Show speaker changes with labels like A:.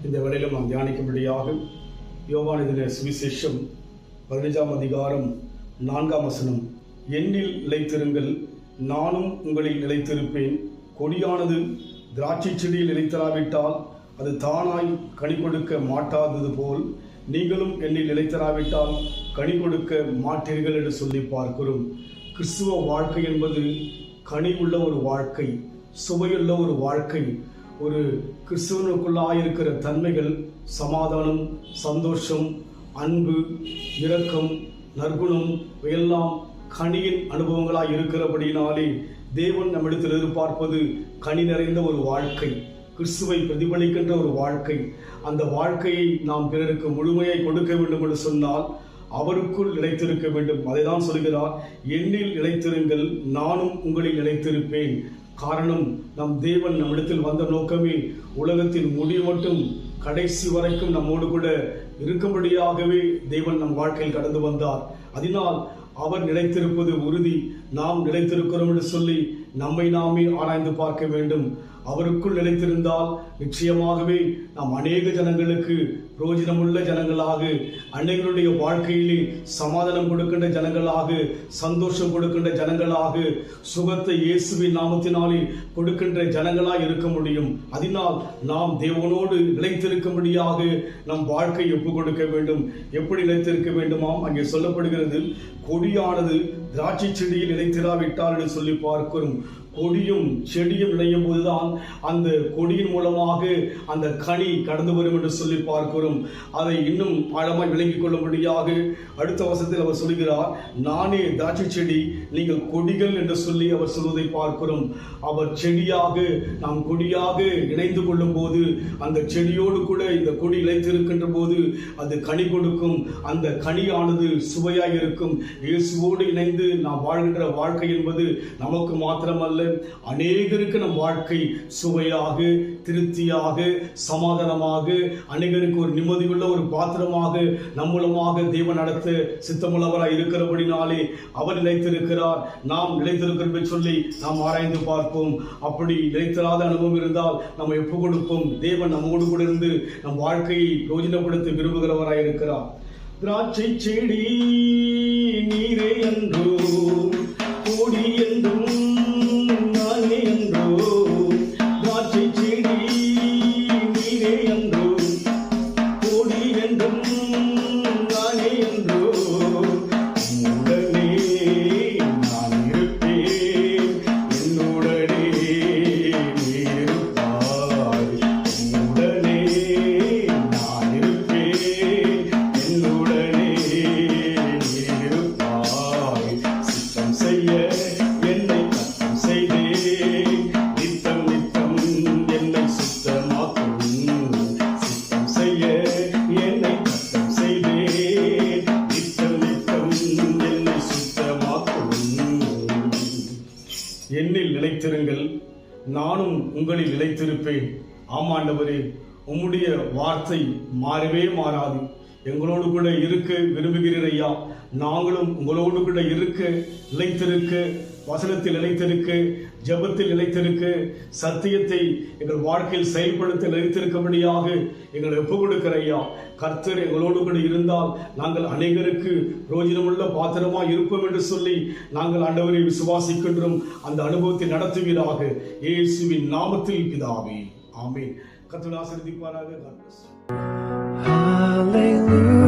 A: இந்த வேளையிலும் நாம் தியானிக்கும்படியாக யோவான் எழுதின சுவிசேஷம் 15ஆம் அதிகாரம் 4ஆம் வசனம். என்னில் நிலைத்திருங்கள், நானும் உங்களில் நிலைத்திருப்பேன். கொடியானது திராட்சை செடியில் நிலைத்தராவிட்டால் அது தானாய் கனி கொடுக்க மாட்டாதது போல் நீங்களும் என்னில் நிலைத்தராவிட்டால் கனி கொடுக்க மாட்டீர்கள் என்று சொல்லி பார்க்கிறோம். கிறிஸ்துவ வாழ்க்கை என்பது கனி உள்ள ஒரு வாழ்க்கை, சுவையுள்ள ஒரு வாழ்க்கை. ஒரு கிறிஸ்துவனுக்குள்ளாயிருக்கிற தன்மைகள் சமாதானம், சந்தோஷம், அன்பு, இரக்கம், நற்குணம் எல்லாம் கனியின் அனுபவங்களாய் இருக்கிறபடினாலே தேவன் நம்மிடத்தில் எதிர்பார்ப்பது கனி நிறைந்த ஒரு வாழ்க்கை, கிறிஸ்துவை பிரதிபலிக்கின்ற ஒரு வாழ்க்கை. அந்த வாழ்க்கையை நாம் பிறருக்கு முழுமையை கொடுக்க வேண்டும் என்று சொன்னால் அவருக்குள் நிலைத்திருக்க வேண்டும். அதை தான் சொல்கிறார், என்னில் நிலைத்திருங்கள், நானும் உங்களில் நிலைத்திருப்பேன். காரணம், நம் தேவன் நம்மிடத்தில் வந்த நோக்கமே உலகத்தின் முடிவு மட்டும் கடைசி வரைக்கும் நம்மோடு கூட இருக்கும்படியாகவே தேவன் நம் வாழ்க்கையில் கடந்து வந்தார். அதனால் அவர் நிலைத்திருப்பது உறுதி. நாம் நிலைத்திருக்கிறோம் என்று சொல்லி நம்மை நாமே ஆராய்ந்து பார்க்க வேண்டும். அவருக்குள் நிலைத்திருந்தால் நிச்சயமாகவே நாம் அநேக ஜனங்களுக்கு பிரயோஜனமுள்ள ஜனங்களாக, அநேகருடைய வாழ்க்கையிலே சமாதானம் கொடுக்கின்ற ஜனங்களாக, சந்தோஷம் கொடுக்கின்ற ஜனங்களாக, சுகத்தை இயேசுவின் நாமத்தினாலே கொடுக்கின்ற ஜனங்களாக இருக்க முடியும். அதனால் நாம் தேவனோடு நிலைத்திருக்கும்படியாக நம் வாழ்க்கையை ஒப்புக் கொடுக்க வேண்டும். எப்படி நிலைத்திருக்க வேண்டுமாம்? அங்கே சொல்லப்படுகிறது, கொடியானது திராட்சை செடியில் நிலைத்திராவிட்டால் என்று சொல்லி பார்க்கிறோம். கொடியும் செடியும் இணையும் போதுதான் அந்த கொடியின் மூலமாக அந்த கனி கடந்து வரும் என்று சொல்லி பார்க்கிறோம். அதை இன்னும் ஆழமாய் விளங்கிக் கொள்ளும்படியாக அடுத்த வசனத்தில் அவர் சொல்கிறார், நானே திராட்சை செடி, நீங்கள் கொடிகள் என்று சொல்லி அவர் சொல்வதை பார்க்கிறோம். அவர் செடியாக, நாம் கொடியாக இணைந்து கொள்ளும் போது அந்த செடியோடு கூட இந்த கொடி இணைத்திருக்கின்ற போது அது கனி கொடுக்கும். அந்த கனியானது சுவையாக இருக்கும். இயேசுவோடு இணைந்து நாம் வாழ்கின்ற வாழ்க்கை என்பது நமக்கு மாத்திரமல்ல, அநேகருக்கு நம் வாழ்க்கை சுவையாக, திருப்தியாக, சமாதானமாக, அநேகருக்கு ஒரு நிம்மதியுள்ள ஒரு பாத்திரமாக நம் மூலமாக தேவன் நடத்த சித்தமுள்ளவராய் இருக்கிறபடினாலே அவர் நிலைத்திருக்கிறார். நாம் நிலைத்திருக்கிறோம் என்று சொல்லி நாம் ஆராய்ந்து பார்ப்போம். அப்படி நிலைத்திராத அனுபவம் இருந்தால் நம்ம எப்போ கொடுப்போம்? தேவன் நம்மோடு கூட இருந்து நம் வாழ்க்கையை பிரயோஜனப்படுத்த விரும்புகிறவராய் இருக்கிறார். திராட்சை செடி நீரே என்றோ, கொடி என்றும் நானே என்றோ, திராட்சை செடி நீரே என்றோ, கொடி என்றும் நானே என்றோ, உடனே நான் இருப்பேன், என்னுடனே நீ இருப்பாய். உடனே நான் இருப்பேன், என்னுடனே நீ இருப்பாய். சித்தம் செய்ய என்னை கத்தம் செய்தே, நித்தம் நித்தம் என்னை சுத்தமாக்கும். சித்தம் செய்ய என்னை கத்தம் செய்தே, நித்தம் நித்தம் என்னை சுத்தமாக்கும். என்னில் நிலைத்திருங்கள், நானும் உங்களில் நிலைத்திருப்பேன். ஆமாண்டவரே, உம்முடைய வார்த்தை மாறவே மாறாது. எங்களோடு கூட இருக்க விரும்புகிறீர் ஐயா. நாங்களும் உங்களோடு கூட இருக்க, நிலைத்திருக்க, வசனத்தில் நிலைத்திருக்க, ஜெபத்தில் நிலைத்திருக்க, சத்தியத்தை எங்கள் வாழ்க்கையில் செயல்படுத்த நிலைத்திருக்கும்படியாக எங்களை ஒப்புக் கொடுக்கிற ஐயா. கர்த்தர் எங்களோடு கூட இருந்தால் நாங்கள் அநேகருக்கு பிரயோஜனமுள்ள பாத்திரமாக இருப்போம் என்று சொல்லி நாங்கள் ஆண்டவரை விசுவாசிக்கின்றோம். அந்த அனுபவத்தை நடத்துவீராக, இயேசுவின் நாமத்தில் பிதாவே, ஆமென். கர்த்தர் ஆசீர்வதிப்பாராக.
B: Hallelujah.